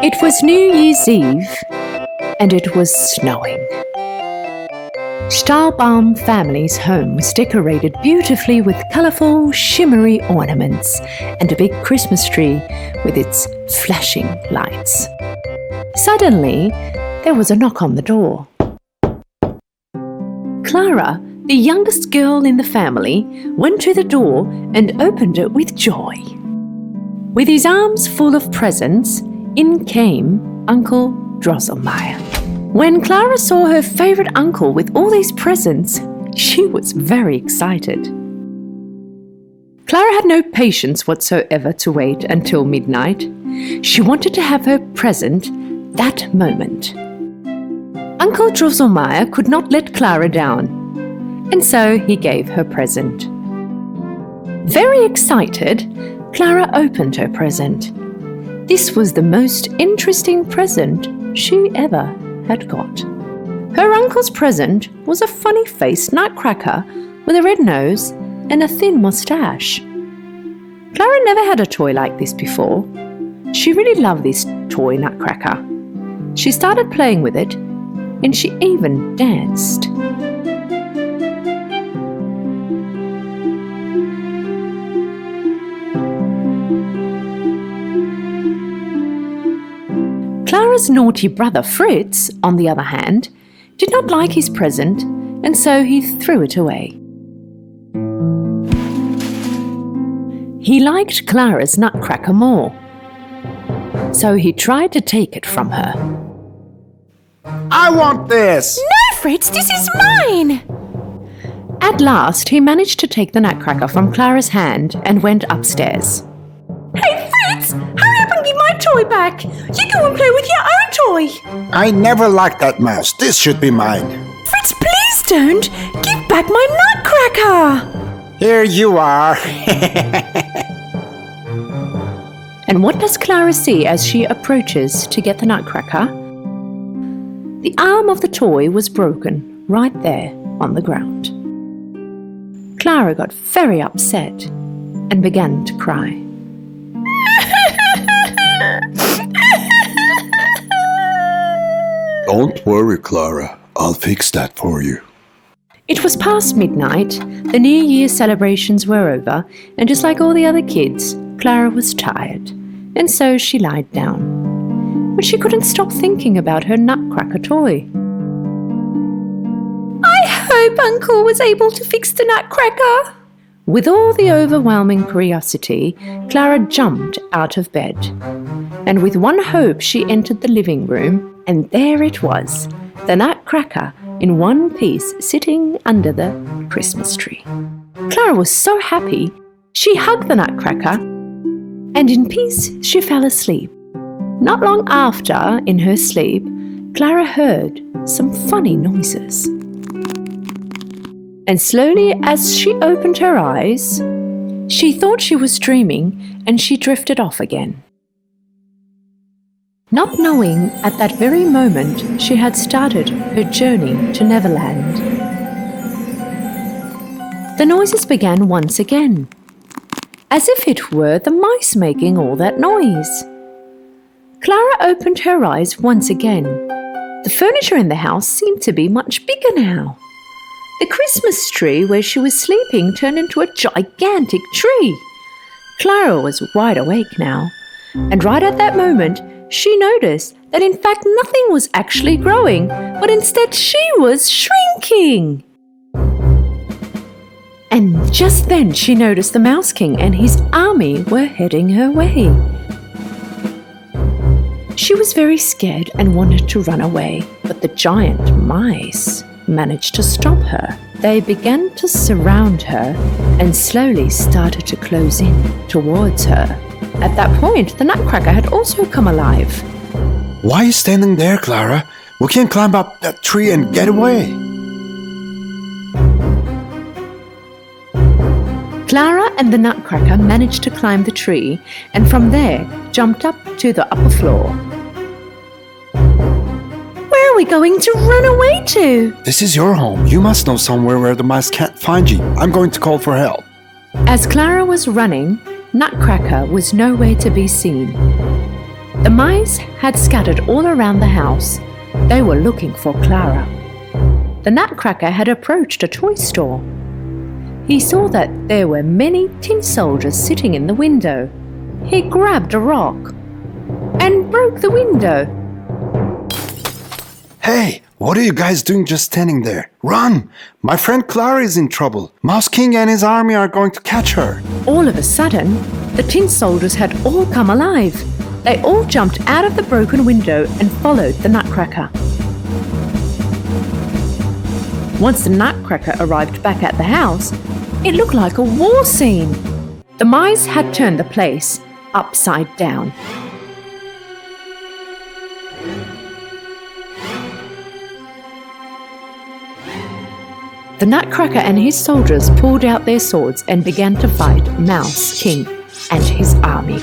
It was New Year's Eve, and it was snowing. Stahlbaum family's home was decorated beautifully with colourful, shimmery ornaments and a big Christmas tree with its flashing lights. Suddenly, there was a knock on the door. Clara, the youngest girl in the family, went to the door and opened it with joy. With his arms full of presents, in came Uncle Drosselmeyer. When Clara saw her favourite uncle with all these presents, she was very excited. Clara had no patience whatsoever to wait until midnight. She wanted to have her present that moment. Uncle Drosselmeyer could not let Clara down, and so he gave her present. Very excited, Clara opened her present. This was the most interesting present she ever had got. Her uncle's present was a funny-faced nutcracker with a red nose and a thin moustache. Clara never had a toy like this before. She really loved this toy nutcracker. She started playing with it, and she even danced. Clara's naughty brother Fritz, on the other hand, did not like his present, and so he threw it away. He liked Clara's nutcracker more, so he tried to take it from her. I want this! No, Fritz, this is mine! At last, he managed to take the nutcracker from Clara's hand and went upstairs. Hey, Fritz, hurry up and give my toy back. You go and play with your own toy. I never liked that mouse. This should be mine. Fritz, please don't. Give back my nutcracker. Here you are. And what does Clara see as she approaches to get the nutcracker? The arm of the toy was broken right there on the ground. Clara got very upset and began to cry. Don't worry, Clara. I'll fix that for you. It was past midnight, the New Year's celebrations were over, and just like all the other kids, Clara was tired, and so she lied down. But she couldn't stop thinking about her nutcracker toy. I hope Uncle was able to fix the nutcracker. With all the overwhelming curiosity, Clara jumped out of bed. And with one hope, she entered the living room, and there it was, the nutcracker in one piece sitting under the Christmas tree. Clara was so happy, she hugged the nutcracker, and in peace she fell asleep. Not long after, in her sleep, Clara heard some funny noises. And slowly, as she opened her eyes, she thought she was dreaming, and she drifted off again. Not knowing at that very moment she had started her journey to Neverland. The noises began once again, as if it were the mice making all that noise. Clara opened her eyes once again. The furniture in the house seemed to be much bigger now. The Christmas tree where she was sleeping turned into a gigantic tree. Clara was wide awake now, and right at that moment, she noticed that in fact nothing was actually growing, but instead she was shrinking. And just then she noticed the Mouse King and his army were heading her way. She was very scared and wanted to run away, but the giant mice managed to stop her. They began to surround her and slowly started to close in towards her. At that point, the nutcracker had also come alive. Why are you standing there, Clara? We can climb up that tree and get away. Clara and the nutcracker managed to climb the tree and from there jumped up to the upper floor. Where are we going to run away to? This is your home. You must know somewhere where the mice can't find you. I'm going to call for help. As Clara was running, Nutcracker was nowhere to be seen. The mice had scattered all around the house. They were looking for Clara. The Nutcracker had approached a toy store. He saw that there were many tin soldiers sitting in the window. He grabbed a rock and broke the window. Hey, what are you guys doing just standing there? Run! My friend Clara is in trouble. Mouse King and his army are going to catch her. All of a sudden, the tin soldiers had all come alive. They all jumped out of the broken window and followed the Nutcracker. Once the Nutcracker arrived back at the house, it looked like a war scene. The mice had turned the place upside down. The Nutcracker and his soldiers pulled out their swords and began to fight Mouse King and his army.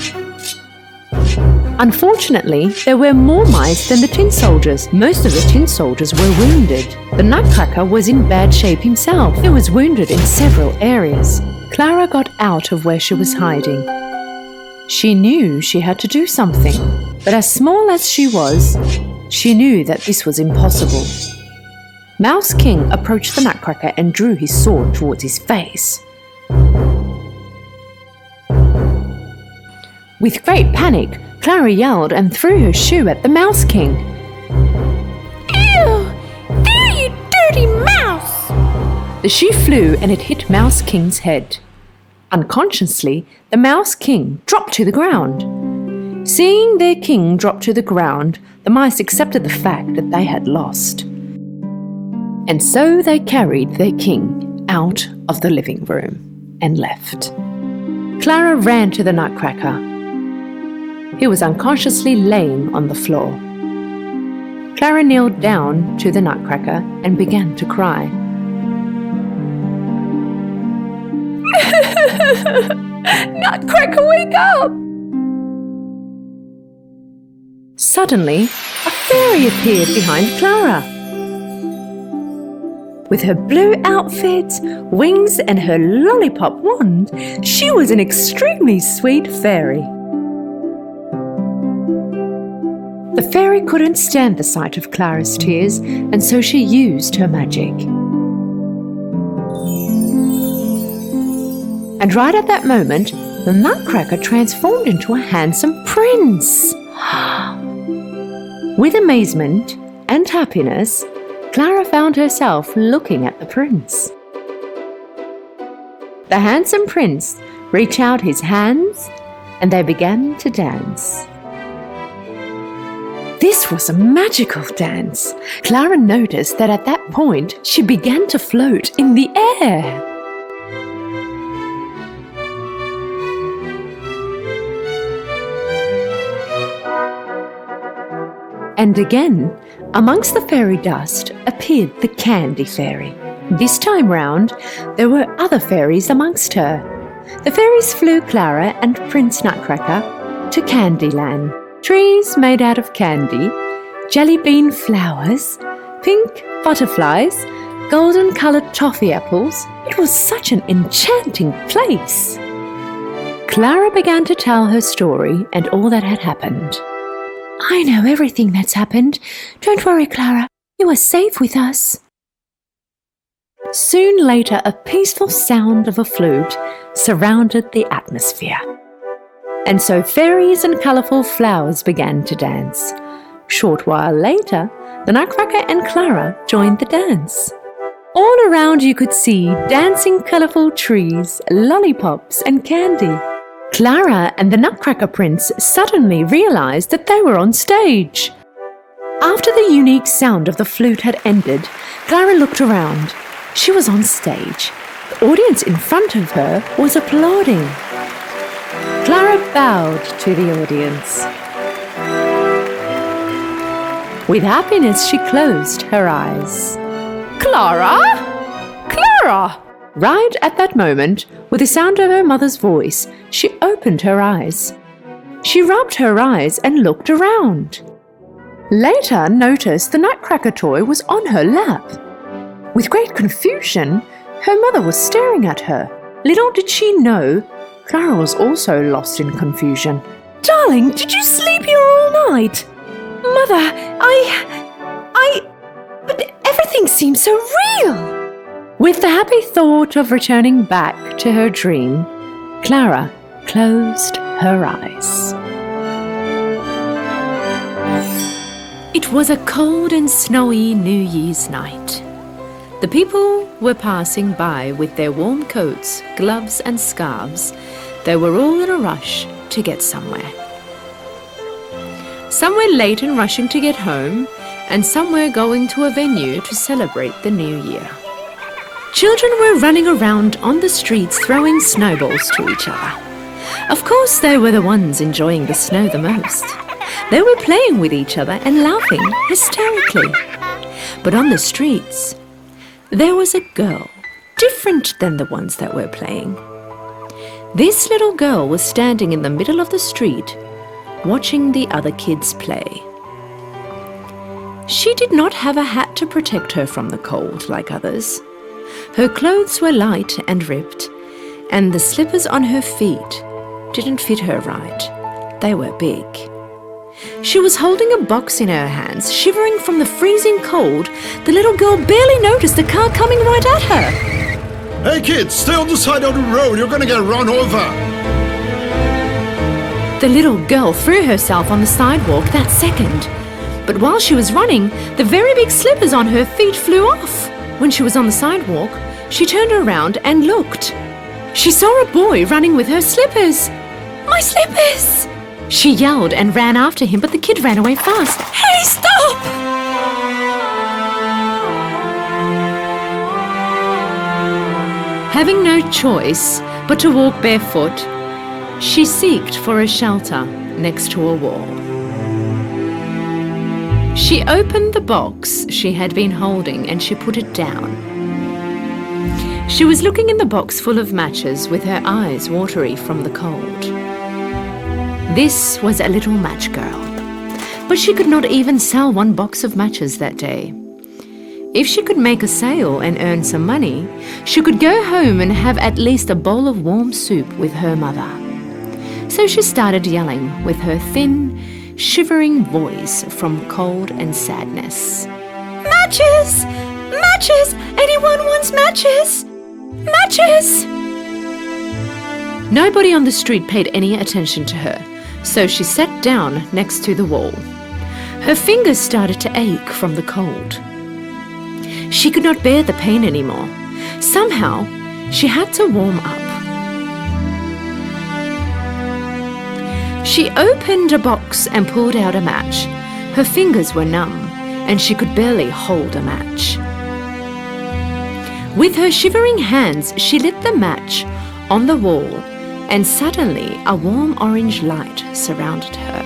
Unfortunately, there were more mice than the tin soldiers. Most of the tin soldiers were wounded. The Nutcracker was in bad shape himself. He was wounded in several areas. Clara got out of where she was hiding. She knew she had to do something, but as small as she was, she knew that this was impossible. Mouse King approached the Nutcracker and drew his sword towards his face. With great panic, Clara yelled and threw her shoe at the Mouse King. Ew! There, you dirty mouse! The shoe flew and it hit Mouse King's head. Unconsciously, the Mouse King dropped to the ground. Seeing their king drop to the ground, the mice accepted the fact that they had lost. And so they carried their king out of the living room and left. Clara ran to the Nutcracker. He was unconsciously laying on the floor. Clara kneeled down to the Nutcracker and began to cry. Nutcracker, wake up! Suddenly, a fairy appeared behind Clara. With her blue outfit, wings, and her lollipop wand, she was an extremely sweet fairy. The fairy couldn't stand the sight of Clara's tears, and so she used her magic. And right at that moment, the Nutcracker transformed into a handsome prince. With amazement and happiness, Clara found herself looking at the prince. The handsome prince reached out his hands and they began to dance. This was a magical dance. Clara noticed that at that point she began to float in the air. And again, amongst the fairy dust appeared the Candy Fairy. This time round, there were other fairies amongst her. The fairies flew Clara and Prince Nutcracker to Candyland. Trees made out of candy, jelly bean flowers, pink butterflies, golden-coloured toffee apples. It was such an enchanting place. Clara began to tell her story and all that had happened. I know everything that's happened. Don't worry, Clara. You are safe with us. Soon later, a peaceful sound of a flute surrounded the atmosphere. And so fairies and colourful flowers began to dance. Short while later, the Nutcracker and Clara joined the dance. All around you could see dancing colourful trees, lollipops and candy. Clara and the Nutcracker Prince suddenly realised that they were on stage. After the unique sound of the flute had ended, Clara looked around. She was on stage. The audience in front of her was applauding. Clara bowed to the audience. With happiness, she closed her eyes. Clara? Clara! Right at that moment, with the sound of her mother's voice, she opened her eyes. She rubbed her eyes and looked around. Later, noticed the Nutcracker toy was on her lap. With great confusion, her mother was staring at her. Little did she know, Clara was also lost in confusion. Darling, did you sleep here all night? Mother, but everything seems so real. With the happy thought of returning back to her dream, Clara closed her eyes. It was a cold and snowy New Year's night. The people were passing by with their warm coats, gloves and scarves. They were all in a rush to get somewhere. Some were late and rushing to get home, and some were going to a venue to celebrate the new year. Children were running around on the streets throwing snowballs to each other. Of course, they were the ones enjoying the snow the most. They were playing with each other and laughing hysterically. But on the streets, there was a girl, different than the ones that were playing. This little girl was standing in the middle of the street, watching the other kids play. She did not have a hat to protect her from the cold like others. Her clothes were light and ripped, and the slippers on her feet didn't fit her right. They were big. She was holding a box in her hands, shivering from the freezing cold. The little girl barely noticed a car coming right at her. Hey kids, stay on the side of the road, you're gonna get run over! The little girl threw herself on the sidewalk that second. But while she was running, the very big slippers on her feet flew off. When she was on the sidewalk, she turned around and looked. She saw a boy running with her slippers. My slippers! She yelled and ran after him, but the kid ran away fast. Hey, stop! Having no choice but to walk barefoot, she sought for a shelter next to a wall. She opened the box she had been holding and she put it down. She was looking in the box full of matches with her eyes watery from the cold. This was a little match girl, but she could not even sell one box of matches that day. If she could make a sale and earn some money, she could go home and have at least a bowl of warm soup with her mother. So she started yelling with her thin, shivering voice from cold and sadness. Matches! Matches! Anyone wants matches? Matches! Nobody on the street paid any attention to her, so she sat down next to the wall. Her fingers started to ache from the cold. She could not bear the pain anymore. Somehow, she had to warm up. She opened a box and pulled out a match. Her fingers were numb, and she could barely hold a match. With her shivering hands, she lit the match on the wall, and suddenly a warm orange light surrounded her.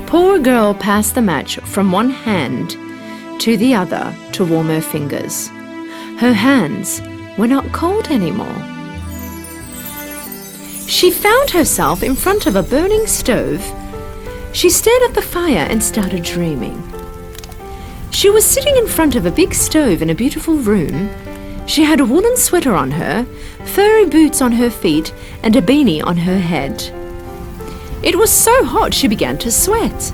Poor girl passed the match from one hand to the other to warm her fingers. Her hands were not cold anymore. She found herself in front of a burning stove. She stared at the fire and started dreaming. She was sitting in front of a big stove in a beautiful room. She had a woolen sweater on her, furry boots on her feet, and a beanie on her head. It was so hot she began to sweat.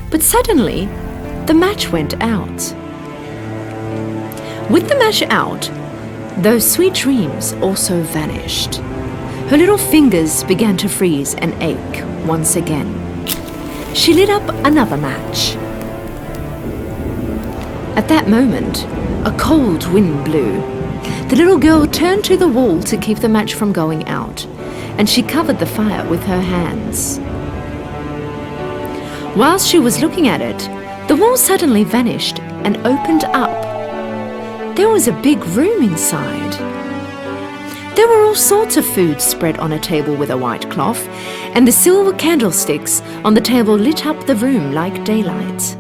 But suddenly, the match went out. With the match out, those sweet dreams also vanished. Her little fingers began to freeze and ache once again. She lit up another match. At that moment, a cold wind blew. The little girl turned to the wall to keep the match from going out, and she covered the fire with her hands. Whilst she was looking at it, the wall suddenly vanished and opened up. There was a big room inside. There were all sorts of food spread on a table with a white cloth, and the silver candlesticks on the table lit up the room like daylight.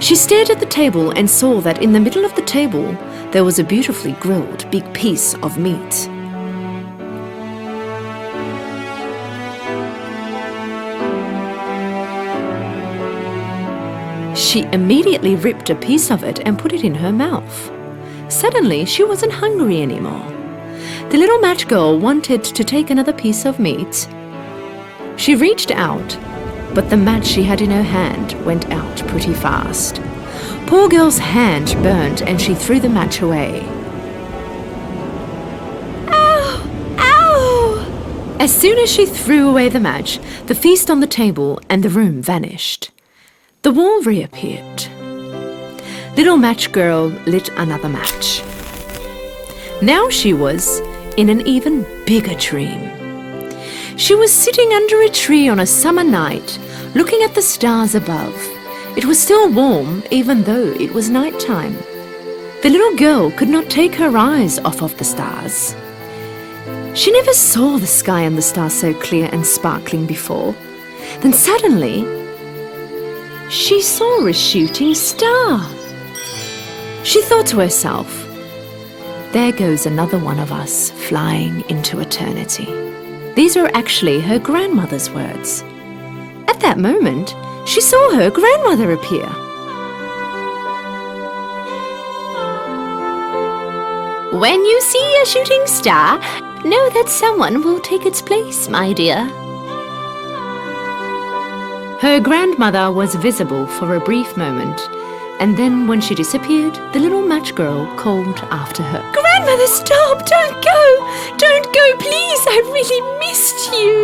She stared at the table and saw that in the middle of the table there was a beautifully grilled big piece of meat. She immediately ripped a piece of it and put it in her mouth. Suddenly, she wasn't hungry anymore. The little match girl wanted to take another piece of meat. She reached out, but the match she had in her hand went out pretty fast. Poor girl's hand burned and she threw the match away. Ow! Ow! As soon as she threw away the match, the feast on the table and the room vanished. The wall reappeared. Little match girl lit another match. Now she was in an even bigger dream. She was sitting under a tree on a summer night, looking at the stars above. It was still warm, even though it was nighttime. The little girl could not take her eyes off of the stars. She never saw the sky and the stars so clear and sparkling before. Then suddenly, she saw a shooting star. She thought to herself, "There goes another one of us flying into eternity." These are actually her grandmother's words. At that moment, she saw her grandmother appear. When you see a shooting star, know that someone will take its place, my dear. Her grandmother was visible for a brief moment, and then when she disappeared, the little match girl called after her. Grandmother, stop! Don't go! Don't go, please! I really missed you!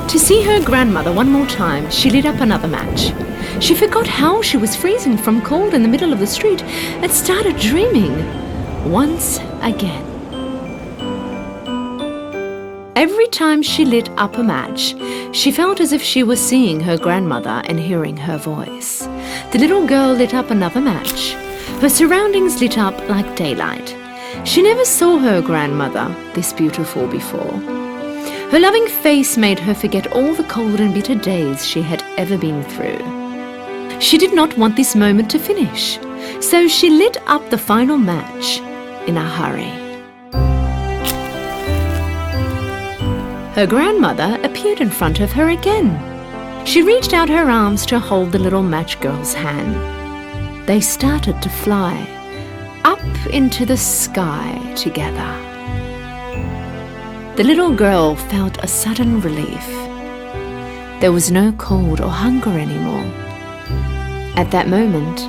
To see her grandmother one more time, she lit up another match. She forgot how she was freezing from cold in the middle of the street and started dreaming once again. Every time she lit up a match, she felt as if she was seeing her grandmother and hearing her voice. The little girl lit up another match. Her surroundings lit up like daylight. She never saw her grandmother this beautiful before. Her loving face made her forget all the cold and bitter days she had ever been through. She did not want this moment to finish, so she lit up the final match in a hurry. Her grandmother appeared in front of her again. She reached out her arms to hold the little match girl's hand. They started to fly up into the sky together. The little girl felt a sudden relief. There was no cold or hunger anymore. At that moment,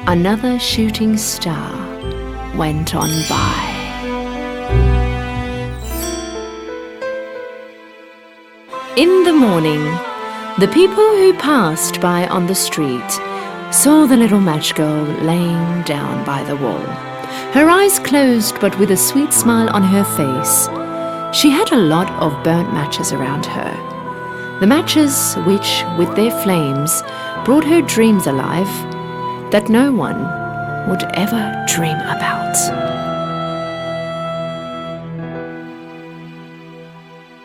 another shooting star went on by. In the morning, the people who passed by on the street saw the little match girl laying down by the wall, her eyes closed but with a sweet smile on her face. She had a lot of burnt matches around her. The matches which, with their flames, brought her dreams alive that no one would ever dream about.